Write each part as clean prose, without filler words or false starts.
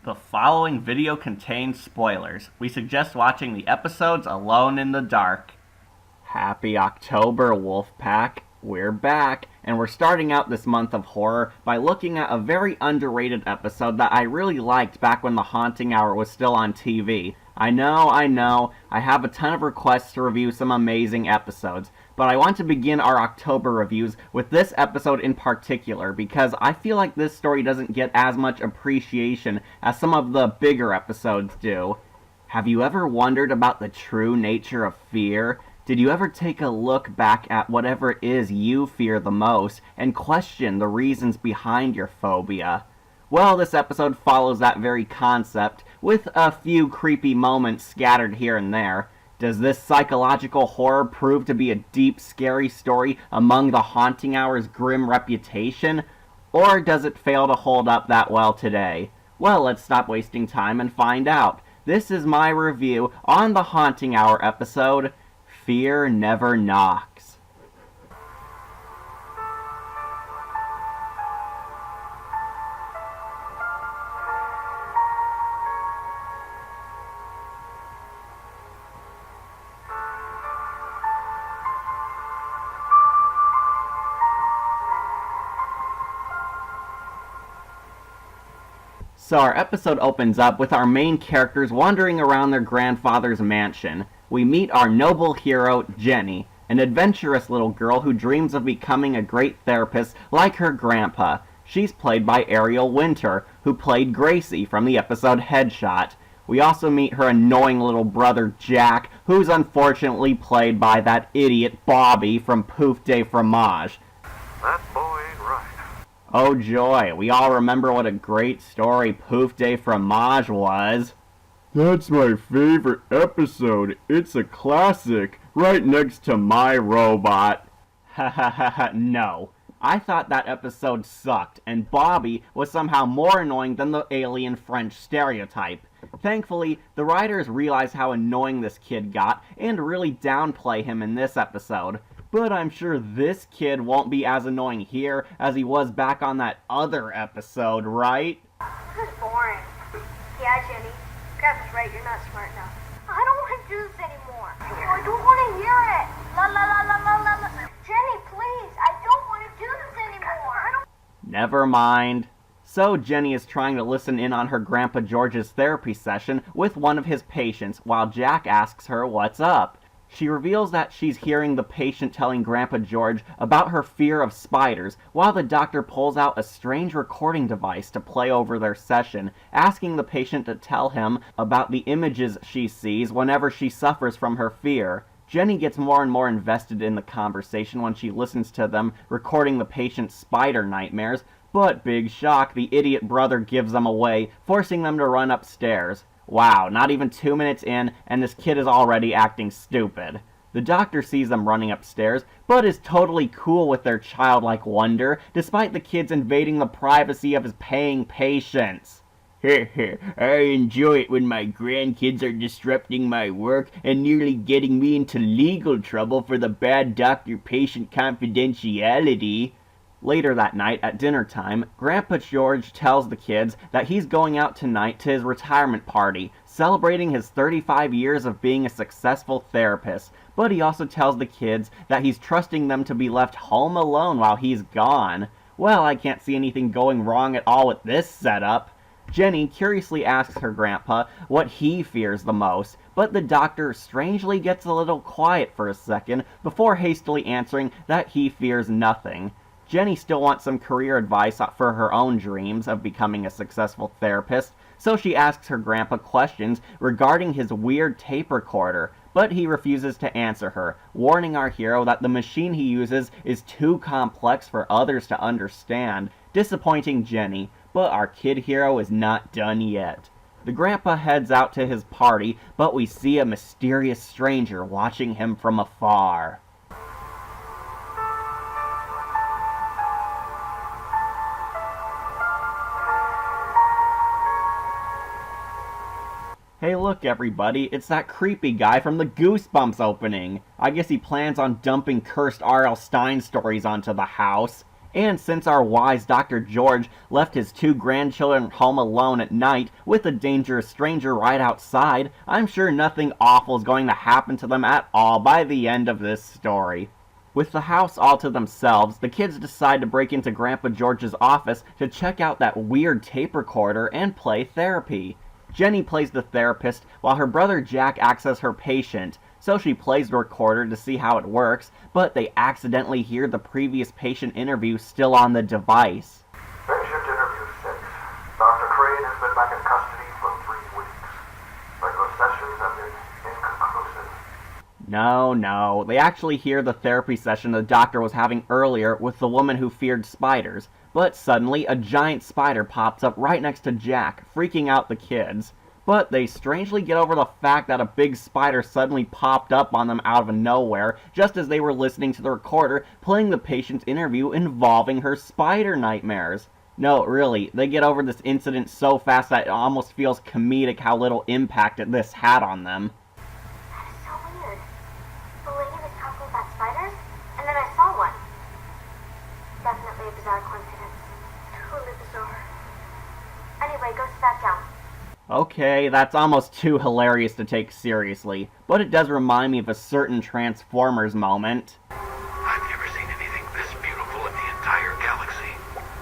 The following video contains spoilers. We suggest watching the episodes alone in the dark. Happy October, Wolfpack! We're back, and we're starting out this month of horror by looking at a very underrated episode that I really liked back when The Haunting Hour was still on TV. I know, I have a ton of requests to review some amazing episodes, but I want to begin our October reviews with this episode in particular because I feel like this story doesn't get as much appreciation as some of the bigger episodes do. Have you ever wondered about the true nature of fear? Did you ever take a look back at whatever it is you fear the most and question the reasons behind your phobia? Well, this episode follows that very concept, with a few creepy moments scattered here and there. Does this psychological horror prove to be a deep, scary story among the Haunting Hour's grim reputation? Or does it fail to hold up that well today? Well, let's stop wasting time and find out. This is my review on the Haunting Hour episode, Fear Never Knocks. So our episode opens up with our main characters wandering around their grandfather's mansion. We meet our noble hero, Jenny, an adventurous little girl who dreams of becoming a great therapist like her grandpa. She's played by Ariel Winter, who played Gracie from the episode Headshot. We also meet her annoying little brother, Jack, who's unfortunately played by that idiot Bobby from Pouf de Fromage. That boy ain't right. Oh joy, we all remember what a great story Pouf de Fromage was. That's my favorite episode. It's a classic, right next to My Robot. Ha ha ha ha, no. I thought that episode sucked, and Bobby was somehow more annoying than the alien French stereotype. Thankfully, the writers realized how annoying this kid got and really downplay him in this episode. But I'm sure this kid won't be as annoying here as he was back on that other episode, right? This is boring. Yeah, Jenny. Grandpa's right, you're not smart enough. I don't want to do this anymore. Oh, I don't want to hear it. La la la la la la la. Jenny, please. I don't want to do this anymore. Never mind. So Jenny is trying to listen in on her Grandpa George's therapy session with one of his patients while Jack asks her what's up. She reveals that she's hearing the patient telling Grandpa George about her fear of spiders, while the doctor pulls out a strange recording device to play over their session, asking the patient to tell him about the images she sees whenever she suffers from her fear. Jenny gets more and more invested in the conversation when she listens to them recording the patient's spider nightmares, but big shock, the idiot brother gives them away, forcing them to run upstairs. Wow, not even 2 minutes in, and this kid is already acting stupid. The doctor sees them running upstairs, but is totally cool with their childlike wonder, despite the kids invading the privacy of his paying patients. I enjoy it when my grandkids are disrupting my work and nearly getting me into legal trouble for the bad doctor-patient confidentiality. Later that night, at dinner time, Grandpa George tells the kids that he's going out tonight to his retirement party, celebrating his 35 years of being a successful therapist, but he also tells the kids that he's trusting them to be left home alone while he's gone. Well, I can't see anything going wrong at all with this setup. Jenny curiously asks her grandpa what he fears the most, but the doctor strangely gets a little quiet for a second before hastily answering that he fears nothing. Jenny still wants some career advice for her own dreams of becoming a successful therapist, so she asks her grandpa questions regarding his weird tape recorder, but he refuses to answer her, warning our hero that the machine he uses is too complex for others to understand, disappointing Jenny, but our kid hero is not done yet. The grandpa heads out to his party, but we see a mysterious stranger watching him from afar. Hey look everybody, it's that creepy guy from the Goosebumps opening. I guess he plans on dumping cursed R.L. Stine stories onto the house. And since our wise Dr. George left his 2 grandchildren home alone at night with a dangerous stranger right outside, I'm sure nothing awful is going to happen to them at all by the end of this story. With the house all to themselves, the kids decide to break into Grandpa George's office to check out that weird tape recorder and play therapy. Jenny plays the therapist while her brother Jack acts as her patient, so she plays the recorder to see how it works, but they accidentally hear the previous patient interview still on the device. Patient interview 6. Dr. Crane has been back in custody for 3 weeks. Regular sessions have been inconclusive. No, they actually hear the therapy session the doctor was having earlier with the woman who feared spiders, but suddenly a giant spider pops up right next to Jack, freaking out the kids. But they strangely get over the fact that a big spider suddenly popped up on them out of nowhere just as they were listening to the recorder playing the patient's interview involving her spider nightmares. No, really, they get over this incident so fast that it almost feels comedic how little impact this had on them. That is so weird. The lady was talking about spiders, and then I saw one. Definitely a bizarre coincidence. Totally bizarre. Anyway, go sit back down. Okay, that's almost too hilarious to take seriously, but it does remind me of a certain Transformers moment. I've never seen anything this beautiful in the entire galaxy.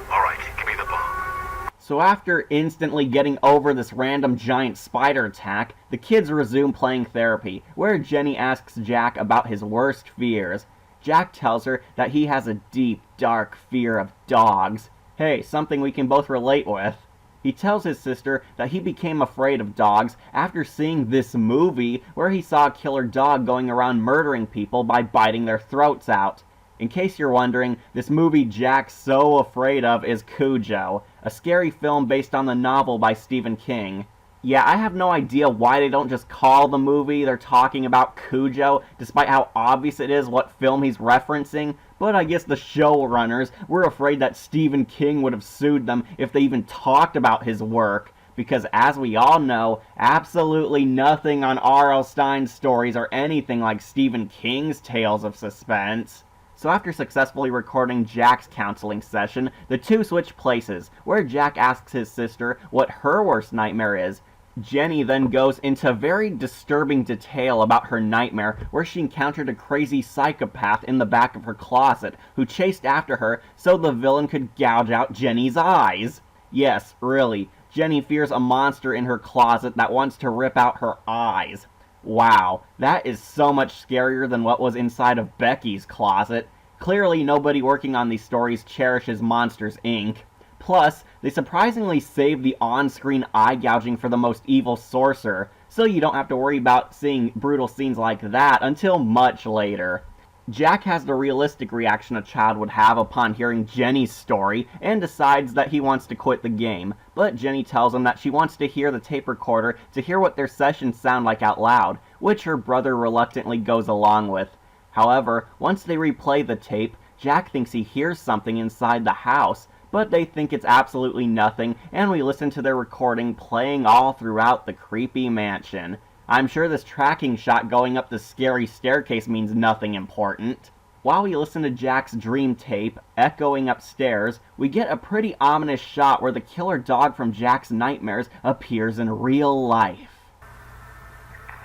Alright, give me the bomb. So after instantly getting over this random giant spider attack, the kids resume playing therapy, where Jenny asks Jack about his worst fears. Jack tells her that he has a deep, dark fear of dogs. Hey, something we can both relate with. He tells his sister that he became afraid of dogs after seeing this movie where he saw a killer dog going around murdering people by biting their throats out. In case you're wondering, this movie Jack's so afraid of is Cujo, a scary film based on the novel by Stephen King. Yeah, I have no idea why they don't just call the movie they're talking about Cujo, despite how obvious it is what film he's referencing, but I guess the showrunners were afraid that Stephen King would have sued them if they even talked about his work, because as we all know, absolutely nothing on R.L. Stine's stories are anything like Stephen King's tales of suspense. So after successfully recording Jack's counseling session, the two switch places, where Jack asks his sister what her worst nightmare is. Jenny then goes into very disturbing detail about her nightmare, where she encountered a crazy psychopath in the back of her closet who chased after her so the villain could gouge out Jenny's eyes. Yes, really, Jenny fears a monster in her closet that wants to rip out her eyes. Wow, that is so much scarier than what was inside of Becky's closet. Clearly nobody working on these stories cherishes Monsters, Inc. Plus, they surprisingly saved the on-screen eye gouging for the most evil sorcerer, so you don't have to worry about seeing brutal scenes like that until much later. Jack has the realistic reaction a child would have upon hearing Jenny's story, and decides that he wants to quit the game, but Jenny tells him that she wants to hear the tape recorder to hear what their sessions sound like out loud, which her brother reluctantly goes along with. However, once they replay the tape, Jack thinks he hears something inside the house, but they think it's absolutely nothing, and we listen to their recording playing all throughout the creepy mansion. I'm sure this tracking shot going up the scary staircase means nothing important. While we listen to Jack's dream tape, echoing upstairs, we get a pretty ominous shot where the killer dog from Jack's nightmares appears in real life.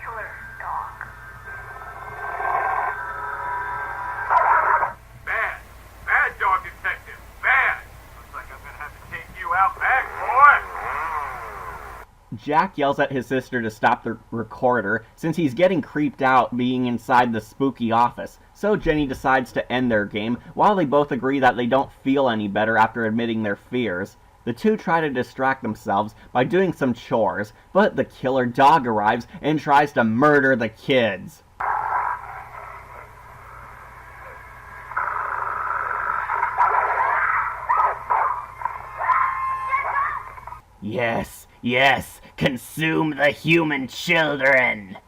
Killer dog. Bad dog detective. Bad. Looks like I'm gonna have to take you out back, boy. Jack yells at his sister to stop the recorder since he's getting creeped out being inside the spooky office, so Jenny decides to end their game while they both agree that they don't feel any better after admitting their fears. The two try to distract themselves by doing some chores, but the killer dog arrives and tries to murder the kids. Yes, consume the human children!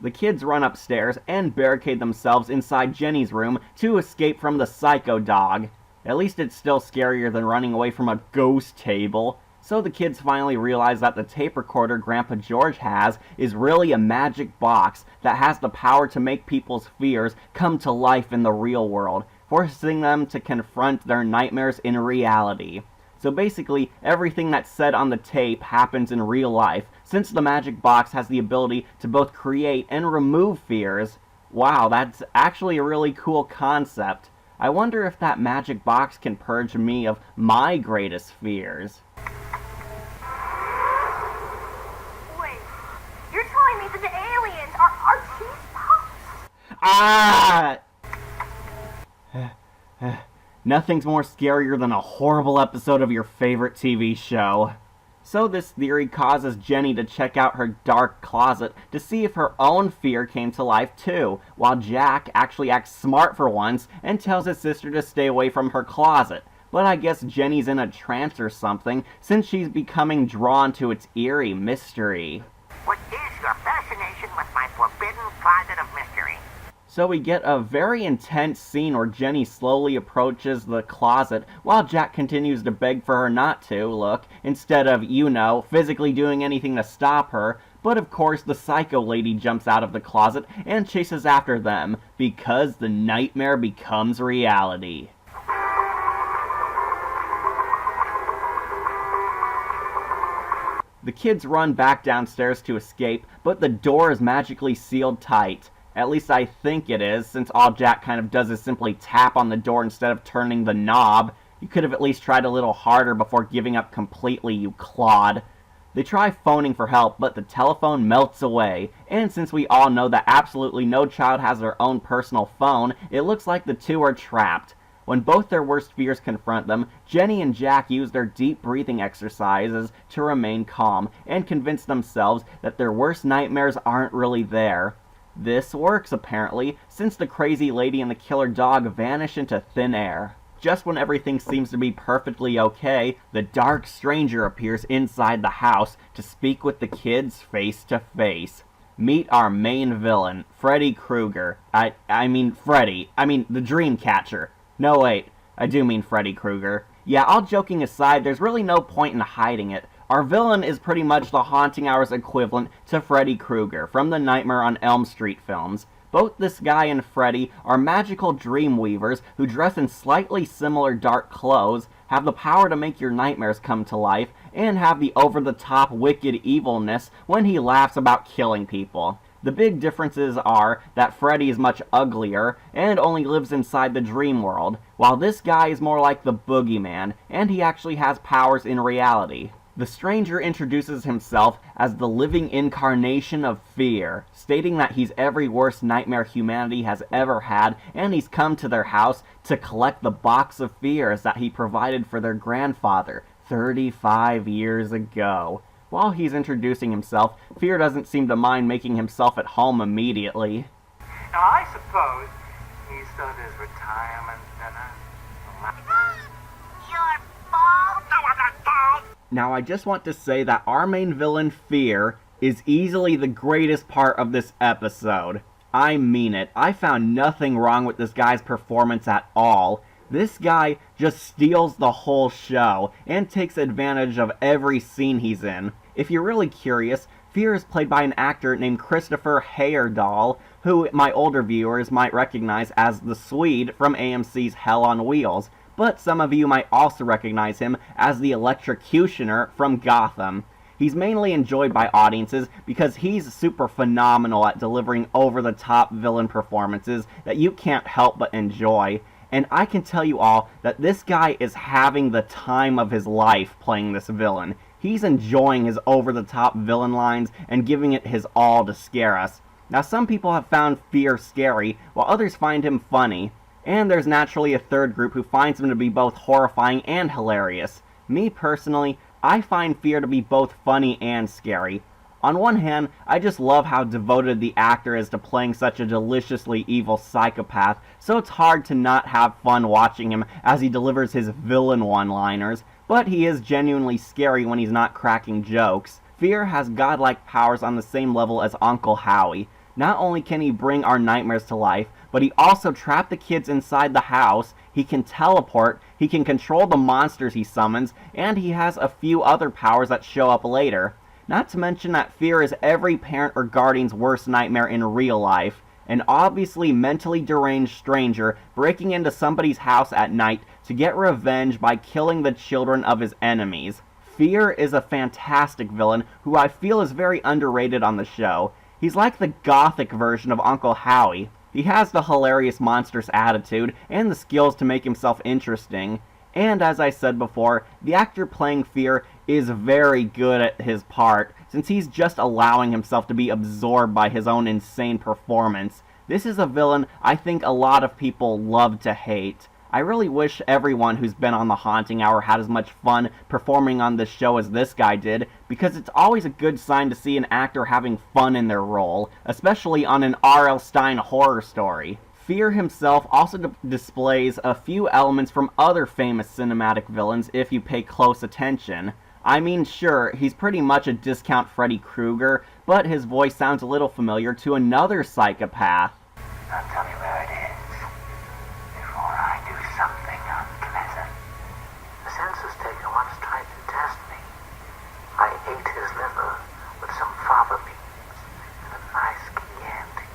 The kids run upstairs and barricade themselves inside Jenny's room to escape from the psycho dog. At least it's still scarier than running away from a ghost table. So the kids finally realize that the tape recorder Grandpa George has is really a magic box that has the power to make people's fears come to life in the real world. forcing them to confront their nightmares in reality. So basically, everything that's said on the tape happens in real life, since the magic box has the ability to both create and remove fears. Wow, that's actually a really cool concept. I wonder if that magic box can purge me of my greatest fears. Wait, you're telling me that the aliens are cheese puffs? Ah! Nothing's more scarier than a horrible episode of your favorite TV show. So this theory causes Jenny to check out her dark closet to see if her own fear came to life too, while Jack actually acts smart for once and tells his sister to stay away from her closet. But I guess Jenny's in a trance or something, since she's becoming drawn to its eerie mystery. What is your fascination with my forbidden closet of mystery? So we get a very intense scene where Jenny slowly approaches the closet while Jack continues to beg for her not to, look, instead of, physically doing anything to stop her. But of course the psycho lady jumps out of the closet and chases after them, because the nightmare becomes reality. The kids run back downstairs to escape, but the door is magically sealed tight. At least I think it is, since all Jack kind of does is simply tap on the door instead of turning the knob. You could have at least tried a little harder before giving up completely, you clod. They try phoning for help, but the telephone melts away, and since we all know that absolutely no child has their own personal phone, it looks like the two are trapped. When both their worst fears confront them, Jenny and Jack use their deep breathing exercises to remain calm, and convince themselves that their worst nightmares aren't really there. This works, apparently, since the crazy lady and the killer dog vanish into thin air. Just when everything seems to be perfectly okay, the dark stranger appears inside the house to speak with the kids face to face. Meet our main villain, Freddy Krueger. I mean the dream catcher. No wait, I do mean Freddy Krueger. Yeah, all joking aside, there's really no point in hiding it. Our villain is pretty much the Haunting Hours equivalent to Freddy Krueger from the Nightmare on Elm Street films. Both this guy and Freddy are magical dream weavers who dress in slightly similar dark clothes, have the power to make your nightmares come to life, and have the over-the-top wicked evilness when he laughs about killing people. The big differences are that Freddy is much uglier and only lives inside the dream world, while this guy is more like the boogeyman, and he actually has powers in reality. The stranger introduces himself as the living incarnation of fear, stating that he's every worst nightmare humanity has ever had, and he's come to their house to collect the box of fears that he provided for their grandfather 35 years ago. While he's introducing himself, Fear doesn't seem to mind making himself at home immediately. Now, I suppose he's done his retirement dinner. Your fault? No, I'm not fault. Now, I just want to say that our main villain, Fear, is easily the greatest part of this episode. I mean it. I found nothing wrong with this guy's performance at all. This guy just steals the whole show and takes advantage of every scene he's in. If you're really curious, Fear is played by an actor named Christopher Heyerdahl, who my older viewers might recognize as the Swede from AMC's Hell on Wheels, but some of you might also recognize him as the Electrocutioner from Gotham. He's mainly enjoyed by audiences because he's super phenomenal at delivering over-the-top villain performances that you can't help but enjoy. And I can tell you all that this guy is having the time of his life playing this villain. He's enjoying his over-the-top villain lines and giving it his all to scare us. Now, some people have found Fear scary, while others find him funny. And there's naturally a third group who finds him to be both horrifying and hilarious. Me, personally, I find Fear to be both funny and scary. On one hand, I just love how devoted the actor is to playing such a deliciously evil psychopath, so it's hard to not have fun watching him as he delivers his villain one-liners, but he is genuinely scary when he's not cracking jokes. Fear has godlike powers on the same level as Uncle Howie. Not only can he bring our nightmares to life, but he also trapped the kids inside the house, he can teleport, he can control the monsters he summons, and he has a few other powers that show up later. Not to mention that Fear is every parent or guardian's worst nightmare in real life. an obviously mentally deranged stranger breaking into somebody's house at night to get revenge by killing the children of his enemies. Fear is a fantastic villain who I feel is very underrated on the show. He's like the gothic version of Uncle Howie. He has the hilarious monstrous attitude and the skills to make himself interesting. And as I said before, the actor playing Fear is very good at his part, since he's just allowing himself to be absorbed by his own insane performance. This is a villain I think a lot of people love to hate. I really wish everyone who's been on The Haunting Hour had as much fun performing on this show as this guy did, because it's always a good sign to see an actor having fun in their role, especially on an R.L. Stine horror story. Fear himself also displays a few elements from other famous cinematic villains if you pay close attention. I mean, sure, he's pretty much a discount Freddy Krueger, but his voice sounds a little familiar to another psychopath. Now tell me where it is, before I do something unpleasant. The census taker once tried to test me. I ate his liver with some fava beans and a nice Chianti.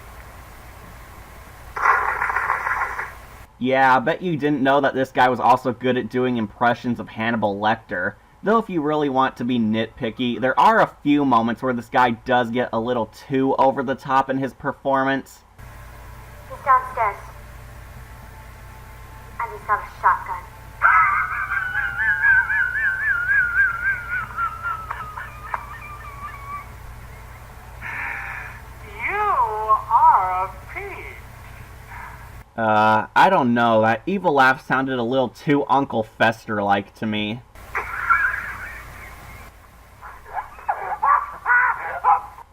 Yeah, I bet you didn't know that this guy was also good at doing impressions of Hannibal Lecter. Though if you really want to be nitpicky, there are a few moments where this guy does get a little too over the top in his performance. He's downstairs. And he's got a shotgun. You are a peach. I don't know, that evil laugh sounded a little too Uncle Fester-like to me.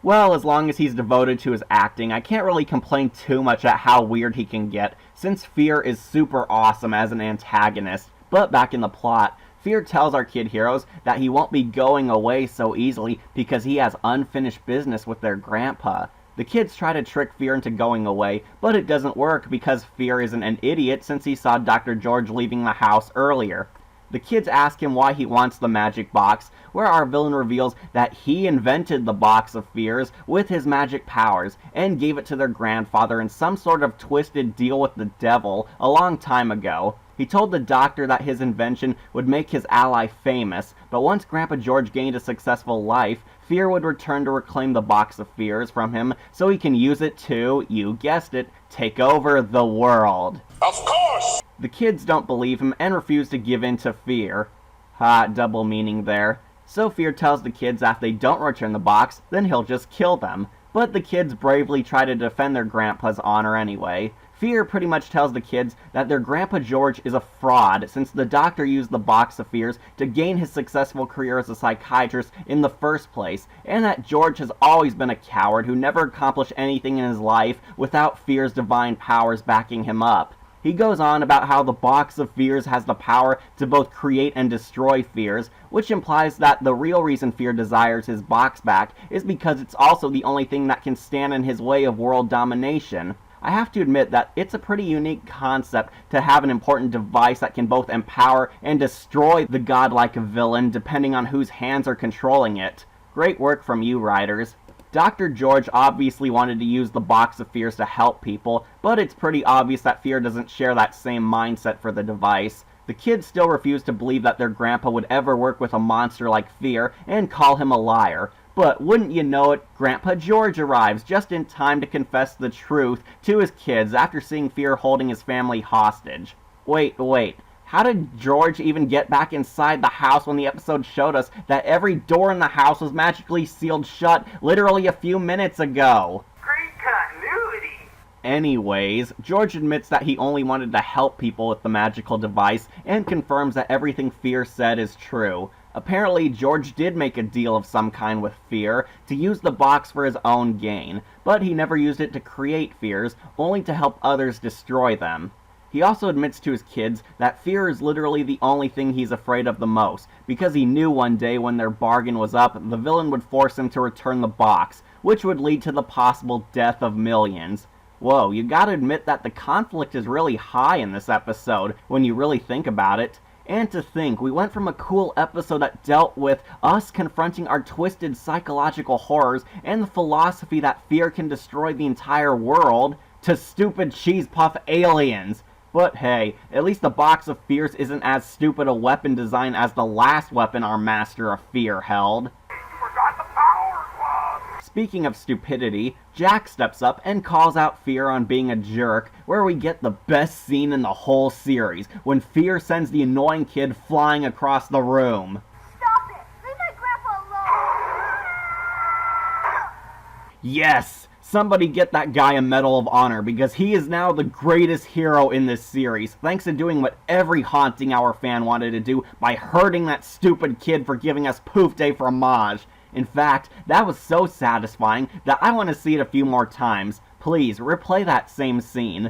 Well, as long as he's devoted to his acting, I can't really complain too much at how weird he can get, since Fear is super awesome as an antagonist. But back in the plot, Fear tells our kid heroes that he won't be going away so easily because he has unfinished business with their grandpa. The kids try to trick Fear into going away, but it doesn't work because Fear isn't an idiot since he saw Dr. George leaving the house earlier. The kids ask him why he wants the magic box, where our villain reveals that he invented the box of fears with his magic powers and gave it to their grandfather in some sort of twisted deal with the devil a long time ago. He told the doctor that his invention would make his ally famous, but once Grandpa George gained a successful life, Fear would return to reclaim the box of fears from him so he can use it to, you guessed it, take over the world. Of course! The kids don't believe him and refuse to give in to Fear. Ha, double meaning there. So Fear tells the kids that if they don't return the box, then he'll just kill them. But the kids bravely try to defend their grandpa's honor anyway. Fear pretty much tells the kids that their Grandpa George is a fraud since the doctor used the box of fears to gain his successful career as a psychiatrist in the first place, and that George has always been a coward who never accomplished anything in his life without Fear's divine powers backing him up. He goes on about how the box of fears has the power to both create and destroy fears, which implies that the real reason Fear desires his box back is because it's also the only thing that can stand in his way of world domination. I have to admit that it's a pretty unique concept to have an important device that can both empower and destroy the godlike villain depending on whose hands are controlling it. Great work from you, writers. Dr. George obviously wanted to use the box of fears to help people, but it's pretty obvious that Fear doesn't share that same mindset for the device. The kids still refuse to believe that their grandpa would ever work with a monster like Fear and call him a liar. But wouldn't you know it, Grandpa George arrives just in time to confess the truth to his kids after seeing Fear holding his family hostage. Wait. How did George even get back inside the house when the episode showed us that every door in the house was magically sealed shut literally a few minutes ago? Great continuity. Anyways, George admits that he only wanted to help people with the magical device and confirms that everything Fear said is true. Apparently, George did make a deal of some kind with Fear to use the box for his own gain, but he never used it to create fears, only to help others destroy them. He also admits to his kids that Fear is literally the only thing he's afraid of the most, because he knew one day when their bargain was up, the villain would force him to return the box, which would lead to the possible death of millions. Whoa, you gotta admit that the conflict is really high in this episode, when you really think about it. And to think, we went from a cool episode that dealt with us confronting our twisted psychological horrors and the philosophy that fear can destroy the entire world, to stupid cheese puff aliens. But hey, at least the Box of Fears isn't as stupid a weapon design as the last weapon our Master of Fear held. Forgot the power glove! Speaking of stupidity, Jack steps up and calls out Fear on being a jerk, where we get the best scene in the whole series, when Fear sends the annoying kid flying across the room. Stop it! Leave my grandpa alone! Yes! Somebody get that guy a Medal of Honor, because he is now the greatest hero in this series, thanks to doing what every Haunting Hour fan wanted to do by hurting that stupid kid for giving us Poof Day Fromage. In fact, that was so satisfying that I want to see it a few more times. Please, replay that same scene.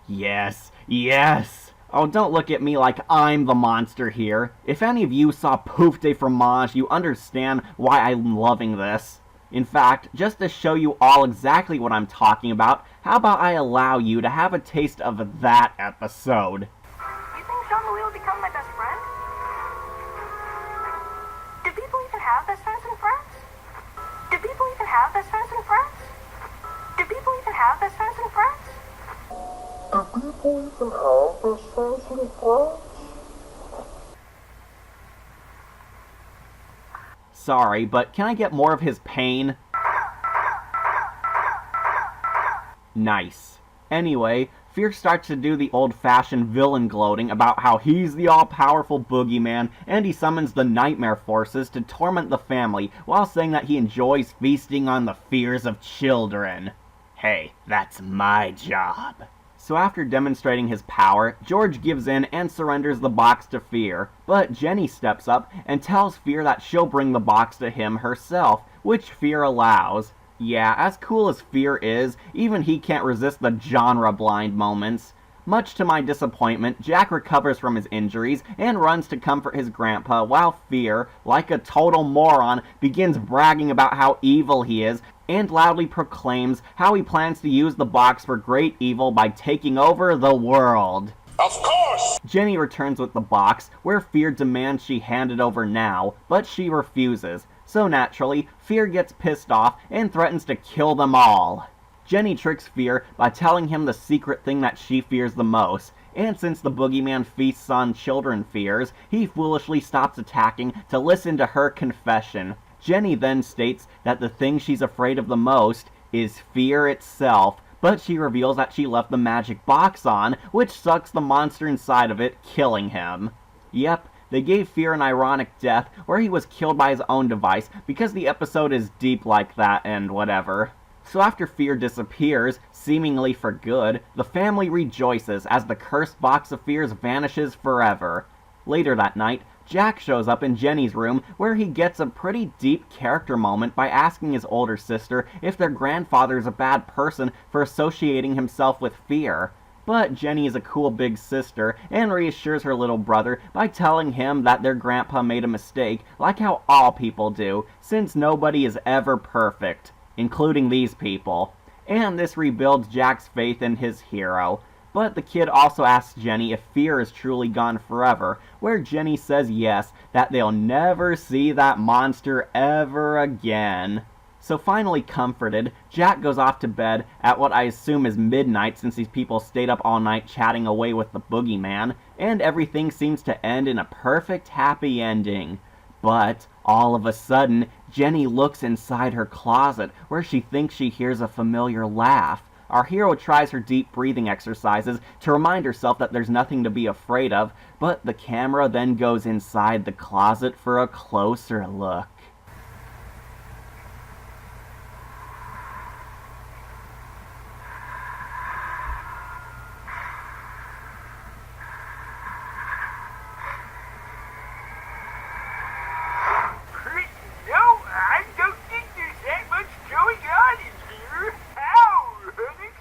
Yes, yes! Oh, don't look at me like I'm the monster here. If any of you saw Poof de Fromage, you understand why I'm loving this. In fact, just to show you all exactly what I'm talking about, how about I allow you to have a taste of that episode? You think Jean-Louis will become my best friend? Do people even have best friends and friends? Do people even have best friends and friends? Do people even have best friends and friends? Do people even have best friends and friends? Sorry, but can I get more of his pain? Nice. Anyway, Fear starts to do the old-fashioned villain gloating about how he's the all-powerful boogeyman, and he summons the nightmare forces to torment the family, while saying that he enjoys feasting on the fears of children. Hey, that's my job. So after demonstrating his power, George gives in and surrenders the box to Fear, but Jenny steps up and tells Fear that she'll bring the box to him herself, which Fear allows. Yeah, as cool as Fear is, even he can't resist the genre-blind moments. Much to my disappointment, Jack recovers from his injuries and runs to comfort his grandpa, while Fear, like a total moron, begins bragging about how evil he is, and loudly proclaims how he plans to use the box for great evil by taking over the world. Of course! Jenny returns with the box, where Fear demands she hand it over now, but she refuses. So naturally, Fear gets pissed off and threatens to kill them all. Jenny tricks Fear by telling him the secret thing that she fears the most, and since the boogeyman feasts on children fears, he foolishly stops attacking to listen to her confession. Jenny then states that the thing she's afraid of the most is fear itself, but she reveals that she left the magic box on, which sucks the monster inside of it, killing him. Yep, they gave Fear an ironic death where he was killed by his own device because the episode is deep like that and whatever. So after Fear disappears, seemingly for good, the family rejoices as the cursed box of fears vanishes forever. Later that night, Jack shows up in Jenny's room where he gets a pretty deep character moment by asking his older sister if their grandfather is a bad person for associating himself with fear. But Jenny is a cool big sister and reassures her little brother by telling him that their grandpa made a mistake, like how all people do, since nobody is ever perfect, including these people. And this rebuilds Jack's faith in his hero. But the kid also asks Jenny if fear is truly gone forever, where Jenny says yes, that they'll never see that monster ever again. So finally comforted, Jack goes off to bed at what I assume is midnight since these people stayed up all night chatting away with the boogeyman, and everything seems to end in a perfect happy ending. But, all of a sudden, Jenny looks inside her closet where she thinks she hears a familiar laugh. Our hero tries her deep breathing exercises to remind herself that there's nothing to be afraid of, but the camera then goes inside the closet for a closer look. No, I don't think there's that much going on in here. How unexpected!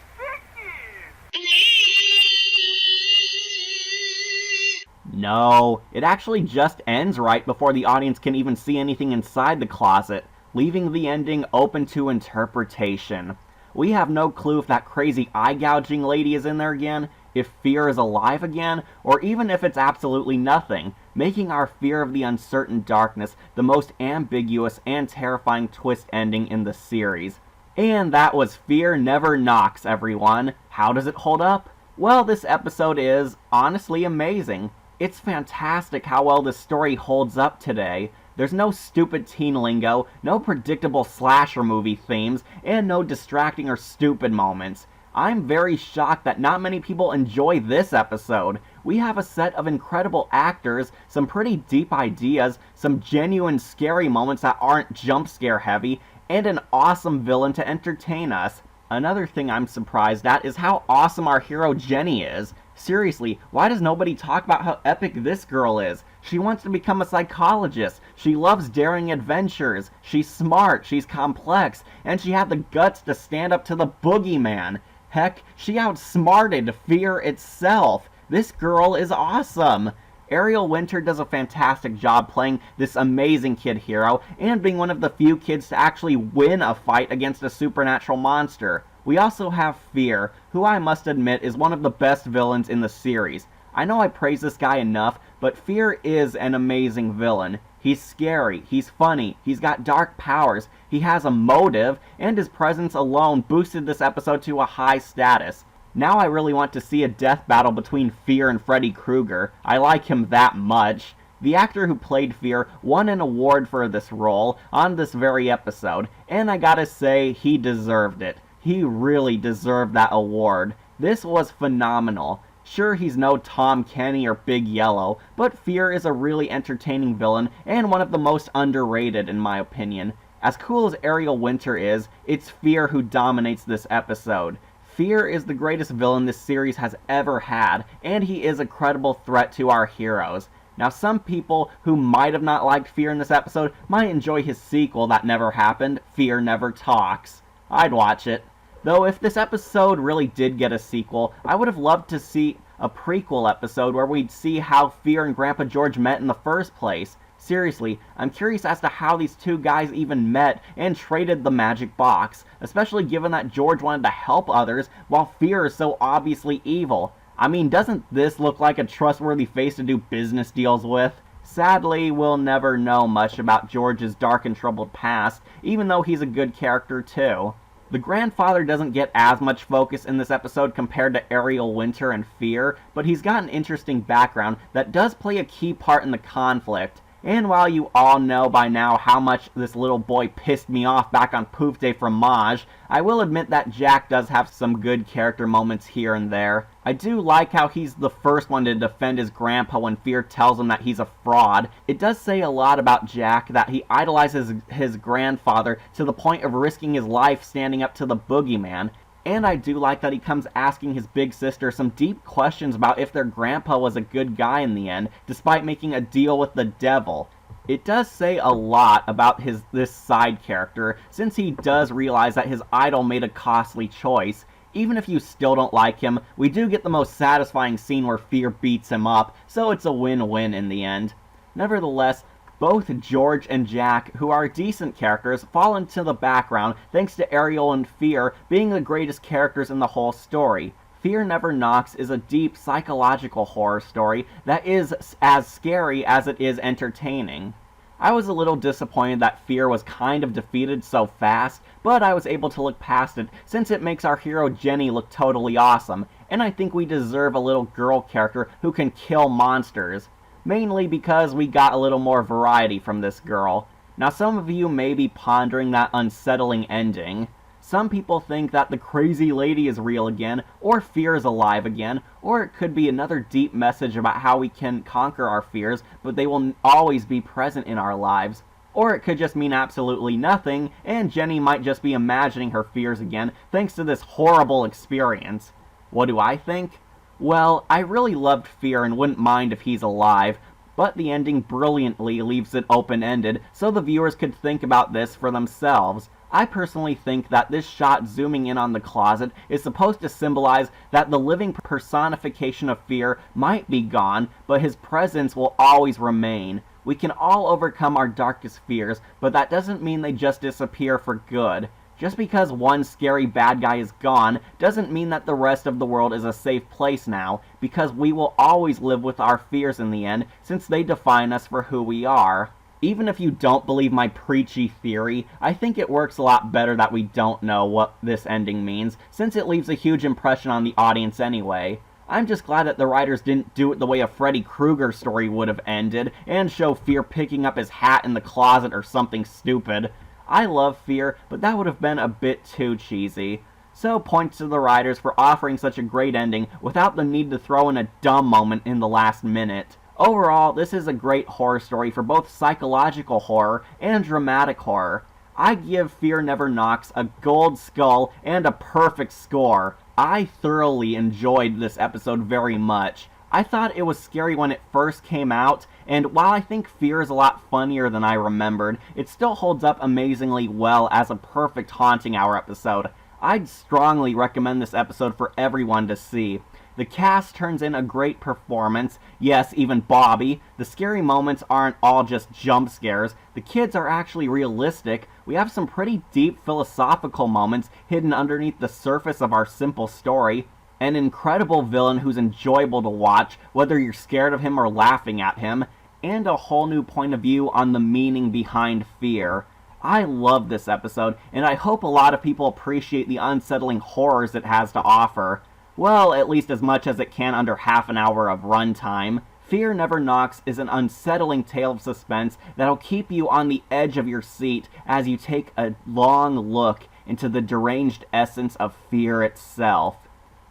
No, it actually just ends right before the audience can even see anything inside the closet, leaving the ending open to interpretation. We have no clue if that crazy eye-gouging lady is in there again, if fear is alive again, or even if it's absolutely nothing, making our fear of the uncertain darkness the most ambiguous and terrifying twist ending in the series. And that was Fear Never Knocks, everyone. How does it hold up? Well, this episode is honestly amazing. It's fantastic how well this story holds up today. There's no stupid teen lingo, no predictable slasher movie themes, and no distracting or stupid moments. I'm very shocked that not many people enjoy this episode. We have a set of incredible actors, some pretty deep ideas, some genuine scary moments that aren't jump scare heavy, and an awesome villain to entertain us. Another thing I'm surprised at is how awesome our hero Jenny is. Seriously, why does nobody talk about how epic this girl is? She wants to become a psychologist, she loves daring adventures, she's smart, she's complex, and she had the guts to stand up to the boogeyman. Heck, she outsmarted fear itself. This girl is awesome. Ariel Winter does a fantastic job playing this amazing kid hero and being one of the few kids to actually win a fight against a supernatural monster. We also have Fear, who I must admit is one of the best villains in the series. I know I praise this guy enough, but Fear is an amazing villain. He's scary, he's funny, he's got dark powers, he has a motive, and his presence alone boosted this episode to a high status. Now I really want to see a death battle between Fear and Freddy Krueger. I like him that much. The actor who played Fear won an award for this role on this very episode, and I gotta say, he deserved it. He really deserved that award. This was phenomenal. Sure, he's no Tom Kenny or Big Yellow, but Fear is a really entertaining villain and one of the most underrated in my opinion. As cool as Ariel Winter is, it's Fear who dominates this episode. Fear is the greatest villain this series has ever had, and he is a credible threat to our heroes. Now, some people who might have not liked Fear in this episode might enjoy his sequel that never happened, Fear Never Talks. I'd watch it. Though if this episode really did get a sequel, I would have loved to see a prequel episode where we'd see how Fear and Grandpa George met in the first place. Seriously, I'm curious as to how these two guys even met and traded the magic box, especially given that George wanted to help others while Fear is so obviously evil. I mean, doesn't this look like a trustworthy face to do business deals with? Sadly, we'll never know much about George's dark and troubled past, even though he's a good character too. The grandfather doesn't get as much focus in this episode compared to Ariel Winter and Fear, but he's got an interesting background that does play a key part in the conflict. And while you all know by now how much this little boy pissed me off back on Poof Day Fromage, I will admit that Jack does have some good character moments here and there. I do like how he's the first one to defend his grandpa when Fear tells him that he's a fraud. It does say a lot about Jack that he idolizes his grandfather to the point of risking his life standing up to the boogeyman. And I do like that he comes asking his big sister some deep questions about if their grandpa was a good guy in the end, despite making a deal with the devil. It does say a lot about this side character, since he does realize that his idol made a costly choice. Even if you still don't like him, we do get the most satisfying scene where Fear beats him up, so it's a win-win in the end. Nevertheless, both George and Jack, who are decent characters, fall into the background thanks to Ariel and Fear being the greatest characters in the whole story. Fear Never Knocks is a deep psychological horror story that is as scary as it is entertaining. I was a little disappointed that Fear was kind of defeated so fast, but I was able to look past it since it makes our hero Jenny look totally awesome, and I think we deserve a little girl character who can kill monsters. Mainly because we got a little more variety from this girl. Now some of you may be pondering that unsettling ending. Some people think that the crazy lady is real again, or Fear is alive again, or it could be another deep message about how we can conquer our fears, but they will always be present in our lives. Or it could just mean absolutely nothing, and Jenny might just be imagining her fears again thanks to this horrible experience. What do I think? Well, I really loved Fear and wouldn't mind if he's alive, but the ending brilliantly leaves it open-ended so the viewers could think about this for themselves. I personally think that this shot zooming in on the closet is supposed to symbolize that the living personification of Fear might be gone, but his presence will always remain. We can all overcome our darkest fears, but that doesn't mean they just disappear for good. Just because one scary bad guy is gone doesn't mean that the rest of the world is a safe place now, because we will always live with our fears in the end, since they define us for who we are. Even if you don't believe my preachy theory, I think it works a lot better that we don't know what this ending means, since it leaves a huge impression on the audience anyway. I'm just glad that the writers didn't do it the way a Freddy Krueger story would have ended, and show Fear picking up his hat in the closet or something stupid. I love Fear, but that would have been a bit too cheesy. So points to the writers for offering such a great ending without the need to throw in a dumb moment in the last minute. Overall, this is a great horror story for both psychological horror and dramatic horror. I give Fear Never Knocks a gold skull and a perfect score. I thoroughly enjoyed this episode very much. I thought it was scary when it first came out, and while I think Fear is a lot funnier than I remembered, it still holds up amazingly well as a perfect Haunting Hour episode. I'd strongly recommend this episode for everyone to see. The cast turns in a great performance, yes, even Bobby. The scary moments aren't all just jump scares. The kids are actually realistic. We have some pretty deep philosophical moments hidden underneath the surface of our simple story. An incredible villain who's enjoyable to watch, whether you're scared of him or laughing at him, and a whole new point of view on the meaning behind fear. I love this episode, and I hope a lot of people appreciate the unsettling horrors it has to offer. Well, at least as much as it can under half an hour of runtime. Fear Never Knocks is an unsettling tale of suspense that'll keep you on the edge of your seat as you take a long look into the deranged essence of fear itself.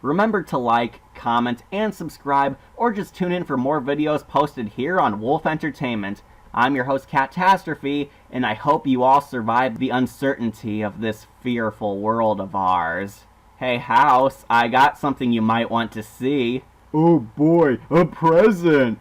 Remember to like, comment, and subscribe, or just tune in for more videos posted here on Wolf Entertainment. I'm your host, Catastrophe, and I hope you all survive the uncertainty of this fearful world of ours. Hey, House, I got something you might want to see. Oh boy, a present!